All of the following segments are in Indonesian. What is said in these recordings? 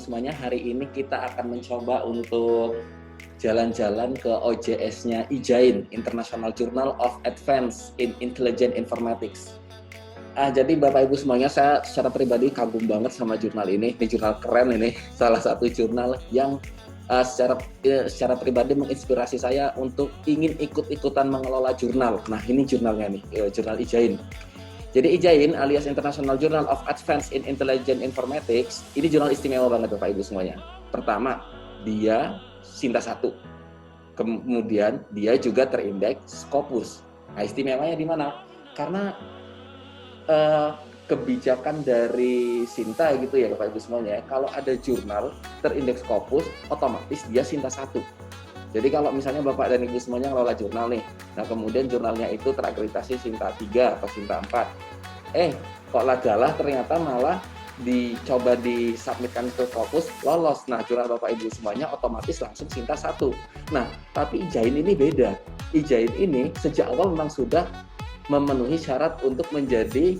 semuanya, hari ini kita akan mencoba untuk jalan-jalan ke OJS-nya IJAIN, International Journal of Advanced in Intelligent Informatics. Jadi Bapak Ibu semuanya, saya secara pribadi kagum banget sama jurnal ini. Ini jurnal keren ini, salah satu jurnal yang secara pribadi menginspirasi saya untuk ingin ikut-ikutan mengelola jurnal. Nah, ini jurnalnya nih, jurnal IJAIN. Jadi IJAIN alias International Journal of Advanced in Intelligent Informatics, ini jurnal istimewa banget Bapak Ibu semuanya. Pertama, dia Sinta 1. Kemudian dia juga terindeks Scopus. Nah, istimewanya di mana? Karena kebijakan dari Sinta gitu ya Bapak Ibu semuanya, kalau ada jurnal terindeks Scopus, otomatis dia Sinta 1. Jadi kalau misalnya Bapak dan Ibu semuanya ngelola jurnal nih, nah kemudian jurnalnya itu terakreditasi Sinta 3 atau Sinta 4. Kok ladalah ternyata malah dicoba disubmitkan ke Scopus, lolos. Nah, jurnal Bapak Ibu semuanya otomatis langsung Sinta 1. Nah, tapi IJAIN ini beda. IJAIN ini sejak awal memang sudah memenuhi syarat untuk menjadi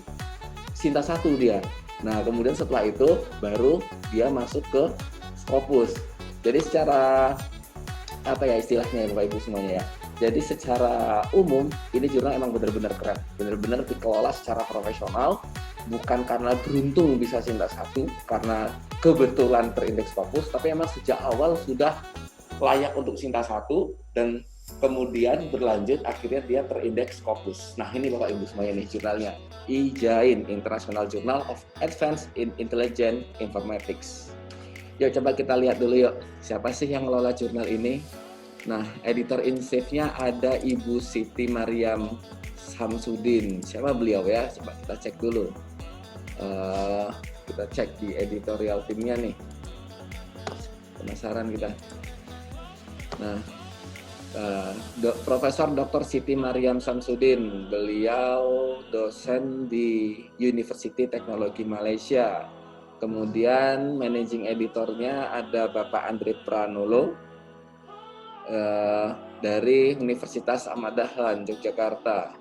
Sinta 1 dia. Nah, kemudian setelah itu baru dia masuk ke Scopus. Jadi secara apa ya istilahnya ya Bapak Ibu semuanya ya. Jadi secara umum ini jurnal emang benar-benar keren, benar-benar dikelola secara profesional, bukan karena beruntung bisa Sinta 1, karena kebetulan terindeks Scopus, tapi emang sejak awal sudah layak untuk Sinta 1 dan kemudian berlanjut akhirnya dia terindeks Scopus. Nah, ini Bapak Ibu semuanya nih jurnalnya. IJAIN, International Journal of Advanced in Intelligent Informatics. Yuk coba kita lihat dulu yuk, siapa sih yang ngelola jurnal ini? Nah, editor in chief-nya ada Ibu Siti Mariam Samsudin. Siapa beliau ya? Coba kita cek dulu. Kita cek di editorial timnya nih. Penasaran kita. Nah, Profesor Dr. Siti Mariam Samsudin. Beliau dosen di University Teknologi Malaysia. Kemudian managing editornya ada Bapak Andre Pranolo dari Universitas Ahmad Dahlan Yogyakarta.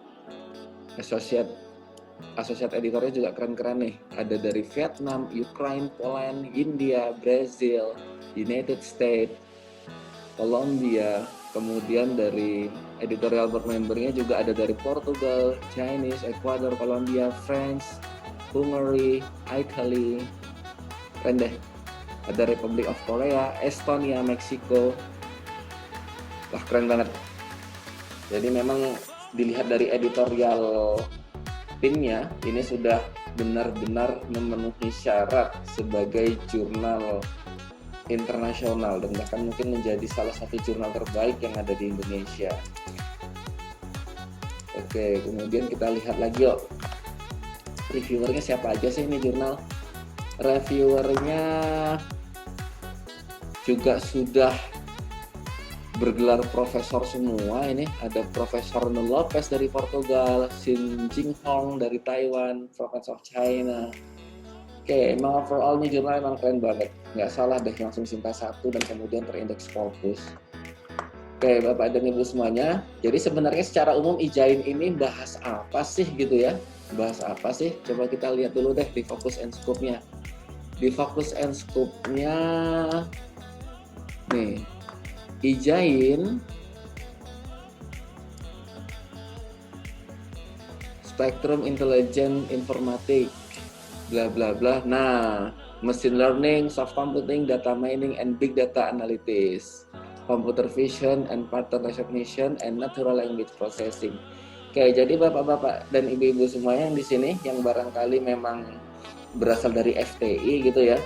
Associate editornya juga keren-keren nih. Ada dari Vietnam, Ukraine, Poland, India, Brazil, United States, Colombia. Kemudian dari editorial board membernya juga ada dari Portugal, Chinese, Ecuador, Colombia, France, Hungary, Italy. Keren deh. Ada Republic of Korea, Estonia, Meksiko. Wah, keren banget. Jadi memang dilihat dari editorial timnya, ini sudah benar-benar memenuhi syarat sebagai jurnal internasional dan bahkan mungkin menjadi salah satu jurnal terbaik yang ada di Indonesia. Oke, kemudian kita lihat lagi yuk. Reviewernya siapa aja sih ini jurnal? Reviewernya juga sudah bergelar profesor semua. Ini ada Profesor Nuno Lopes dari Portugal, Xin Jinghong dari Taiwan, Province of China. Oke, emang overall ini jurnal emang keren banget. Nggak salah deh langsung Sinta 1 dan kemudian terindeks Scopus. Oke, Bapak dan Ibu semuanya. Jadi sebenarnya secara umum IJAIN ini bahas apa sih gitu ya? Bahas apa sih? Coba kita lihat dulu deh di Focus and Scope-nya. Di Focus and Scope-nya nih, IJAIN Spectrum Intelligent Informatics bla bla bla. Nah, machine learning, soft computing, data mining and big data analysis, computer vision and pattern recognition and natural language processing. Oke, jadi Bapak-bapak dan Ibu-ibu semua yang di sini yang barangkali memang berasal dari FTI gitu ya.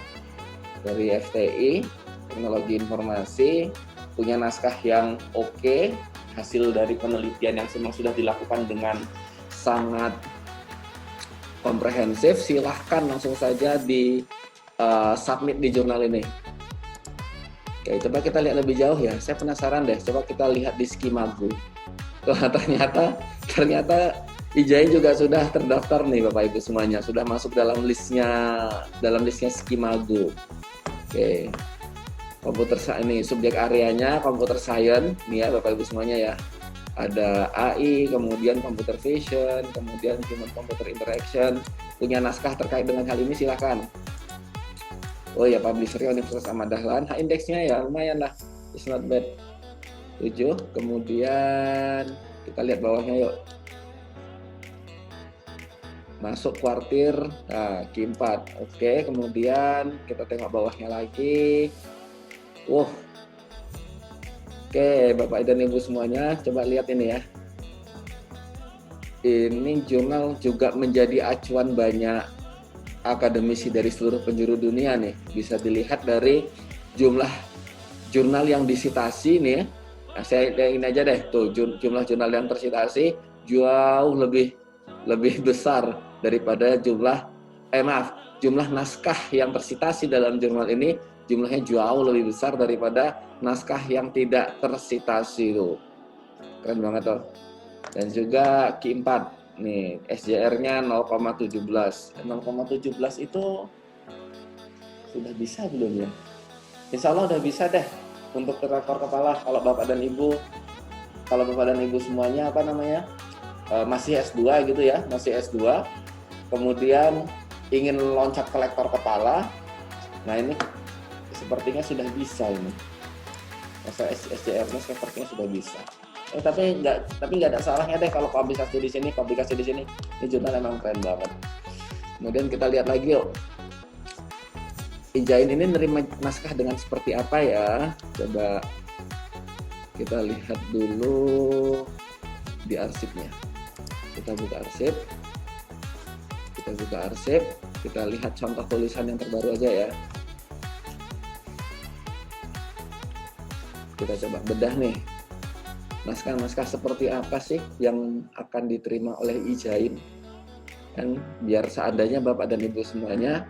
Dari FTI, Teknologi Informasi, punya naskah yang oke, hasil dari penelitian yang semua sudah dilakukan dengan sangat komprehensif, silahkan langsung saja di submit di jurnal ini. Oke, coba kita lihat lebih jauh ya. Saya penasaran deh, coba kita lihat di Skimago. Wah, ternyata IJAIN juga sudah terdaftar nih Bapak Ibu semuanya, sudah masuk dalam listnya Skimago. Oke. Komputer ini subjek areanya computer science nih ya Bapak Ibu semuanya ya. Ada AI, kemudian computer vision, kemudian human computer interaction. Punya naskah terkait dengan hal ini silakan. Oh ya, publishernya Universitas Ahmad Dahlan. Indeksnya ya lumayan lah, it's not bad. 7. Kemudian kita lihat bawahnya yuk. Masuk kuartir, nah Q4. Oke, kemudian kita tengok bawahnya lagi. Oke, Bapak dan Ibu semuanya, coba lihat ini ya. Ini jurnal juga menjadi acuan banyak akademisi dari seluruh penjuru dunia nih. Bisa dilihat dari jumlah jurnal yang disitasi nih. Nah, saya ini aja deh, tuh jumlah jurnal yang tersitasi jauh lebih besar daripada jumlah naskah yang tersitasi dalam jurnal ini, jumlahnya jauh lebih besar daripada naskah yang tidak tersitasi tuh. Keren banget tuh. Dan juga Q4 nih, SJR-nya 0,17. 0,17 itu sudah bisa belum ya? Insya Allah udah bisa deh untuk rekor kepala. Kalau Bapak dan Ibu semuanya masih S2 gitu ya, masih S2, kemudian ingin loncat ke lektor kepala, nah ini sepertinya sudah bisa ini. Masa SJR-nya sepertinya sudah bisa. Tapi nggak ada salahnya deh kalau publikasi di sini. Ini jurnal emang keren banget. Kemudian kita lihat lagi yuk. Ijain ini nerima naskah dengan seperti apa ya? Coba kita lihat dulu di arsipnya. Kita buka arsip, kita lihat contoh tulisan yang terbaru aja ya. Kita coba bedah nih. Naskah-naskah seperti apa sih yang akan diterima oleh Ijain? Kan biar seandainya Bapak dan Ibu semuanya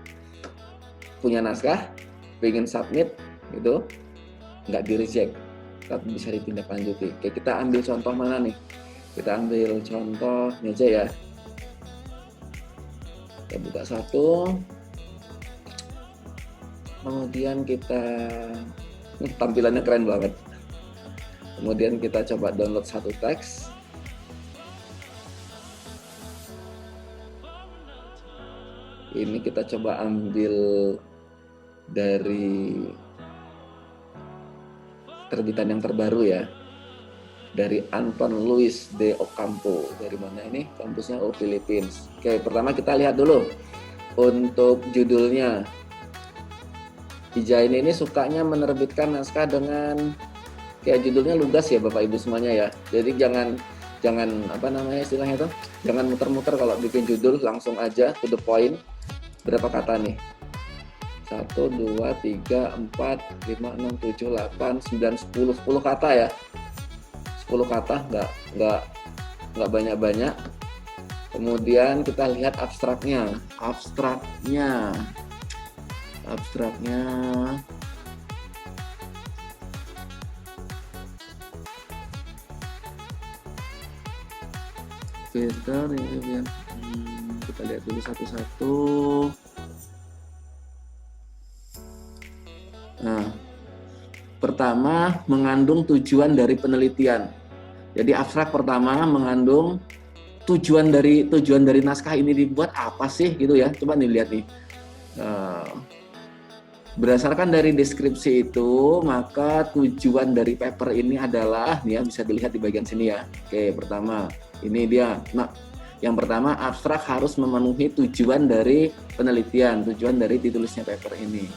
punya naskah, pengen submit gitu, nggak di-reject, tapi bisa ditindaklanjuti. Oke, kita ambil contoh mana nih? Kita ambil contoh ini aja ya. Kita buka satu, kemudian kita tampilannya keren banget. Kemudian kita coba download satu teks. Ini kita coba ambil dari terbitan yang terbaru ya. Dari Anton Luis de Ocampo. Dari mana ini? Kampusnya Philippines. Oke, pertama kita lihat dulu untuk judulnya. Ijain ini sukanya menerbitkan naskah dengan kayak judulnya lugas ya Bapak Ibu semuanya ya. Jadi jangan istilahnya itu, jangan muter-muter kalau bikin judul, langsung aja to the point. Berapa kata nih? 1, 2, 3, 4, 5, 6, 7, 8, 9, 10 kata ya. 10 kata, nggak banyak-banyak. Kemudian kita lihat abstraknya. Filter ini biar kita lihat dulu satu-satu. Nah, pertama mengandung tujuan dari penelitian. Jadi abstrak pertama mengandung tujuan dari naskah ini dibuat apa sih gitu ya. Coba nih lihat nih. Berdasarkan dari deskripsi itu, maka tujuan dari paper ini adalah, nih ya, bisa dilihat di bagian sini ya. Oke, pertama ini dia. Nah, yang pertama abstrak harus memenuhi tujuan dari penelitian, tujuan dari ditulisnya paper ini.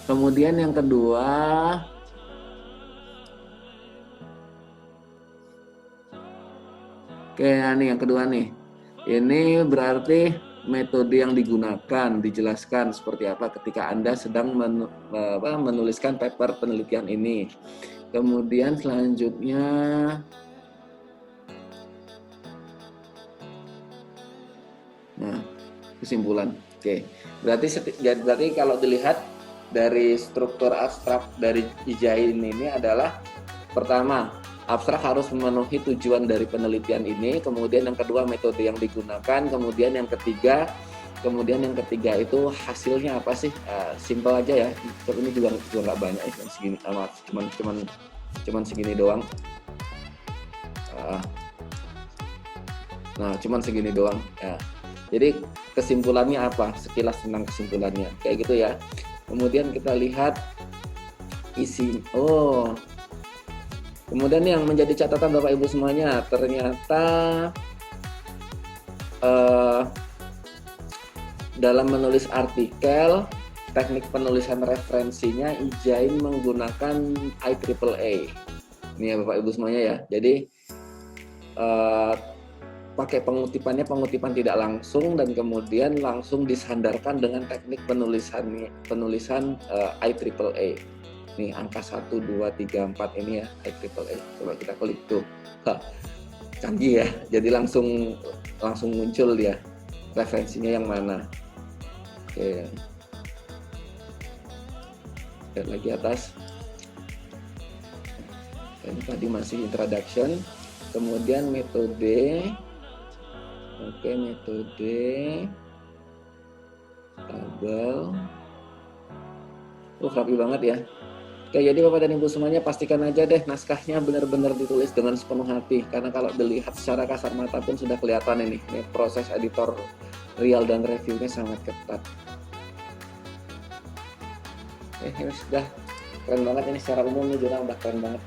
Kemudian yang kedua, oke, nih yang kedua nih. Ini berarti metode yang digunakan, dijelaskan seperti apa ketika Anda sedang menuliskan paper penelitian ini. Kemudian selanjutnya, nah, kesimpulan. Oke, berarti kalau dilihat dari struktur abstrak dari Ijain ini adalah pertama, abstrak harus memenuhi tujuan dari penelitian ini, kemudian yang kedua metode yang digunakan, kemudian yang ketiga itu hasilnya apa sih? Simple aja ya. Ini juga nggak banyak, segini, cuman segini doang. Nah, cuman segini doang. Ya. Jadi kesimpulannya apa? Sekilas tentang kesimpulannya, kayak gitu ya. Kemudian kita lihat isi. Oh, kemudian yang menjadi catatan Bapak Ibu semuanya, ternyata dalam menulis artikel, teknik penulisan referensinya Ijain menggunakan IAAA. Ini ya Bapak Ibu semuanya ya. Jadi pakai pengutipan tidak langsung dan kemudian langsung disandarkan dengan teknik penulisan IAAA. Nih angka 1, 2, 3, 4 ini ya IAAA. Coba kita klik tuh. Canggih ya. Jadi langsung muncul dia referensinya yang mana. Oke. Lihat lagi atas. Ini tadi masih introduction. Kemudian metode. Oke, metode tabel. Rapi banget ya. Oke, jadi Bapak dan Ibu semuanya pastikan aja deh naskahnya benar-benar ditulis dengan sepenuh hati. Karena kalau dilihat secara kasar mata pun sudah kelihatan ini proses editorial dan reviewnya sangat ketat. Ini sudah keren banget ini secara umum nih, jurnal udah keren banget.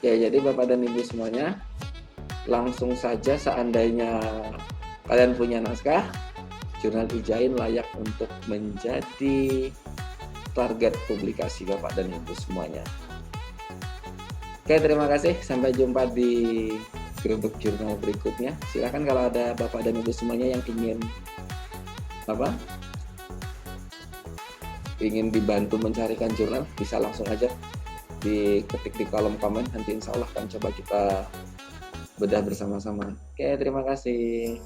Ya, jadi Bapak dan Ibu semuanya, langsung saja seandainya kalian punya naskah, Jurnal Ijain layak untuk menjadi target publikasi Bapak dan Ibu semuanya. Oke, terima kasih. Sampai jumpa di Grebek Jurnal berikutnya. Silakan kalau ada Bapak dan Ibu semuanya yang ingin dibantu mencarikan jurnal, bisa langsung aja diketik di kolom komen, nanti insya Allah akan coba kita bedah bersama-sama. Oke, terima kasih.